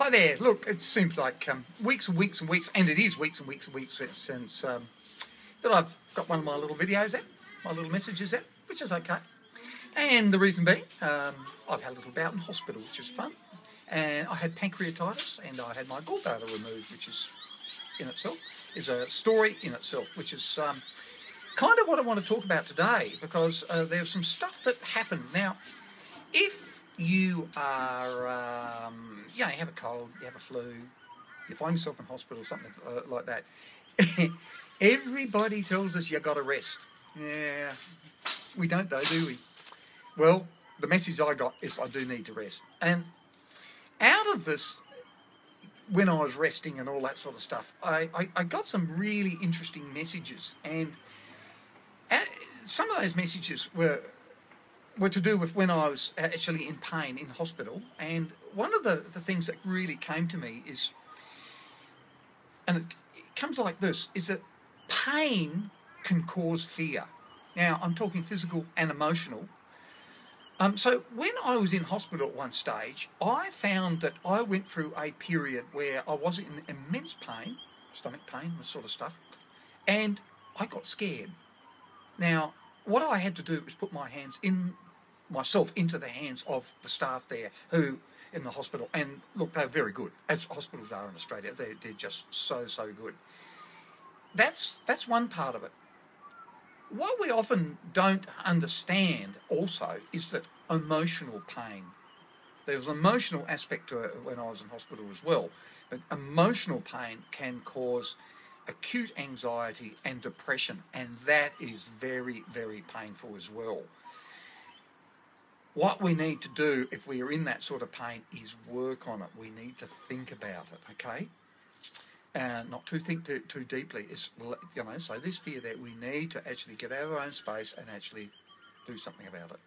Hi there. Look, it seems like weeks and weeks and weeks, and it is weeks and weeks and weeks since that I've got one of my little videos out, my little messages out, which is okay. And the reason being, I've had a little bout in hospital, which is fun. And I had pancreatitis, and I had my gallbladder removed, which is in itself is a story in itself, which is kind of what I want to talk about today, because there's some stuff that happened. Now, if you are, you have a cold, you have a flu, you find yourself in hospital, something like that, everybody tells us you got to rest. Yeah, we don't though, do we? Well, the message I got is I do need to rest. And out of this, when I was resting and all that sort of stuff, I got some really interesting messages. And some of those messages were to do with when I was actually in pain in hospital. And one of the things that really came to me is, and it comes like this, is that pain can cause fear. Now, I'm talking physical and emotional. So when I was in hospital at one stage, I found that I went through a period where I was in immense pain, stomach pain, this sort of stuff, and I got scared. Now, what I had to do was put myself into the hands of the staff there who in the hospital, and look, they're very good, as hospitals are in Australia. They're just so good. That's one part of it. What we often don't understand also is that emotional pain. There was an emotional aspect to it when I was in hospital as well, but emotional pain can cause acute anxiety and depression, and that is very, very painful as well. What we need to do if we are in that sort of pain is work on it. We need to think about it, okay? Not to think too deeply. It's, so this fear that we need to actually get out of our own space and actually do something about it.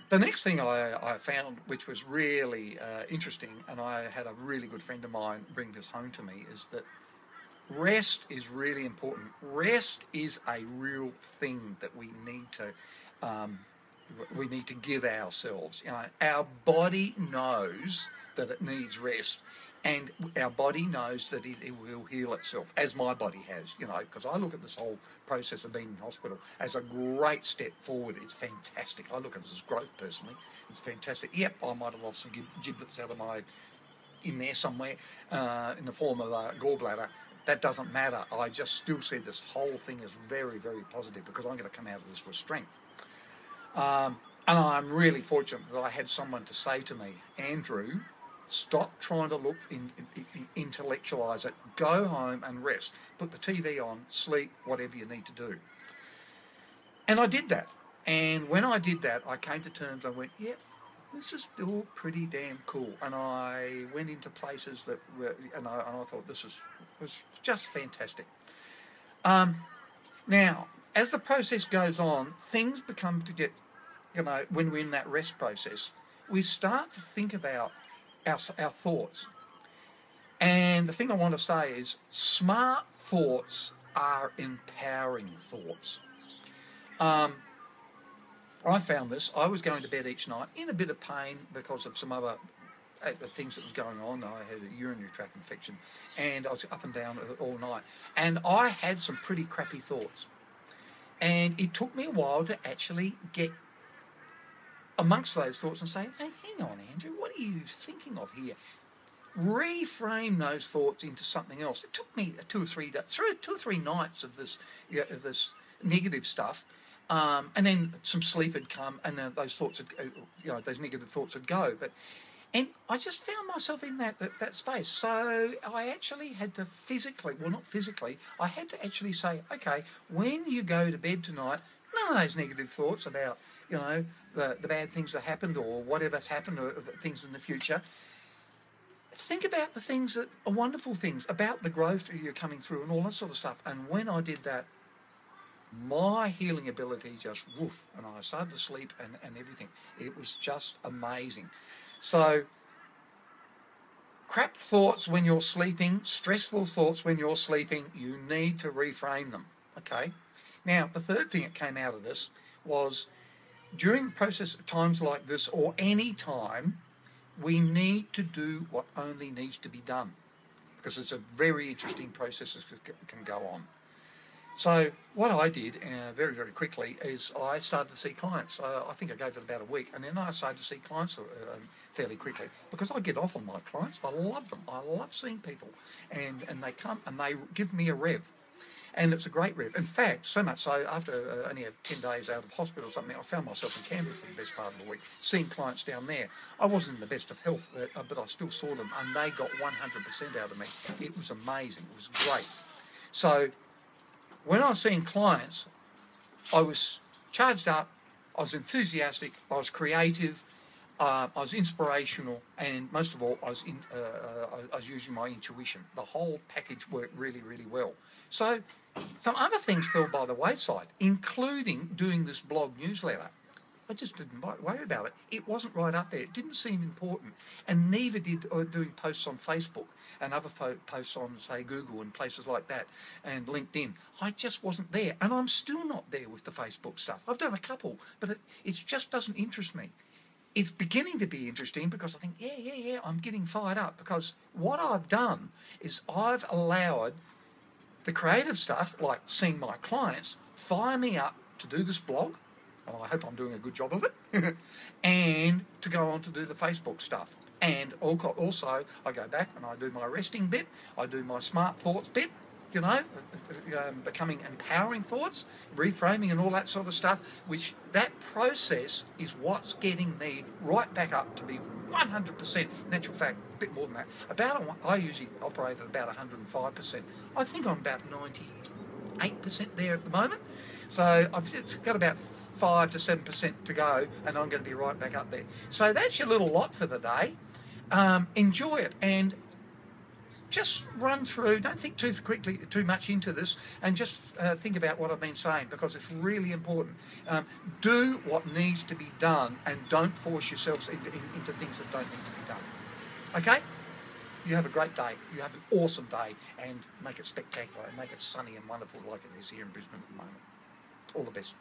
The next thing I found, which was really interesting, and I had a really good friend of mine bring this home to me, is that rest is really important. Rest is a real thing that we need to give ourselves. Our body knows that it needs rest. And our body knows that it will heal itself, as my body has, because I look at this whole process of being in hospital as a great step forward. It's fantastic. I look at it as growth, personally. It's fantastic. Yep, I might have lost some giblets in there somewhere, in the form of a gallbladder. That doesn't matter. I just still see this whole thing as very, very positive, because I'm going to come out of this with strength. And I'm really fortunate that I had someone to say to me, Andrew, stop trying to intellectualise it. Go home and rest. Put the TV on, sleep, whatever you need to do. And I did that. And when I did that, I came to terms. I went, yeah, this is all pretty damn cool. And I went into places that were, and I thought this was just fantastic. Now, as the process goes on, things become to get, when we're in that rest process, we start to think about our thoughts. And the thing I want to say is smart thoughts are empowering thoughts. I found this. I was going to bed each night in a bit of pain because of some other things that were going on. I had a urinary tract infection, and I was up and down all night. And I had some pretty crappy thoughts. And it took me a while to actually get amongst those thoughts and say, hey, hang on, Andrew, what are you thinking of here? Reframe those thoughts into something else. It took me two or three nights of this negative stuff, and then some sleep had come, and those thoughts would, those negative thoughts would go. And I just found myself in that space. So I actually had to I had to actually say, okay, when you go to bed tonight, none of those negative thoughts about, the bad things that happened or whatever's happened or things in the future. Think about the things that are wonderful things, about the growth that you're coming through and all that sort of stuff. And when I did that, my healing ability just woof, and I started to sleep and everything. It was just amazing. So, crap thoughts when you're sleeping, stressful thoughts when you're sleeping, you need to reframe them, okay? Now, the third thing that came out of this was, during process times like this, or any time, We need to do what only needs to be done, because it's a very interesting process that can go on. So what I did very, very quickly is I started to see clients. I think I gave it about a week, and then I started to see clients fairly quickly, because I get off on my clients. I love them. I love seeing people, and they come and they give me a rev. And it's a great rev. In fact, so much so, after only 10 days out of hospital or something, I found myself in Canberra for the best part of the week, seeing clients down there. I wasn't in the best of health, but I still saw them, and they got 100% out of me. It was amazing. It was great. So when I was seeing clients, I was charged up, I was enthusiastic, I was creative, I was inspirational, and most of all, I was using my intuition. The whole package worked really, really well. So some other things fell by the wayside, including doing this blog newsletter. I just didn't worry about it. It wasn't right up there. It didn't seem important. And neither did doing posts on Facebook and other posts on, say, Google and places like that, and LinkedIn. I just wasn't there. And I'm still not there with the Facebook stuff. I've done a couple, but it just doesn't interest me. It's beginning to be interesting, because I think, yeah, I'm getting fired up, because what I've done is I've allowed the creative stuff, like seeing my clients, fire me up to do this blog. Oh, I hope I'm doing a good job of it. And to go on to do the Facebook stuff. And also, I go back and I do my resting bit. I do my smart thoughts bit, becoming empowering thoughts, reframing and all that sort of stuff, which that process is what's getting me right back up to be 100%. In actual fact, a bit more than that. I usually operate at about 105%. I think I'm about 98% there at the moment. So I've got about 5 to 7% to go, and I'm going to be right back up there. So that's your little lot for the day. Enjoy it, and just run through. Don't think too much into this, and just think about what I've been saying, because it's really important. Do what needs to be done, and don't force yourselves into things that don't need to be done. Okay? You have a great day. You have an awesome day, and make it spectacular, and make it sunny and wonderful like it is here in Brisbane at the moment. All the best.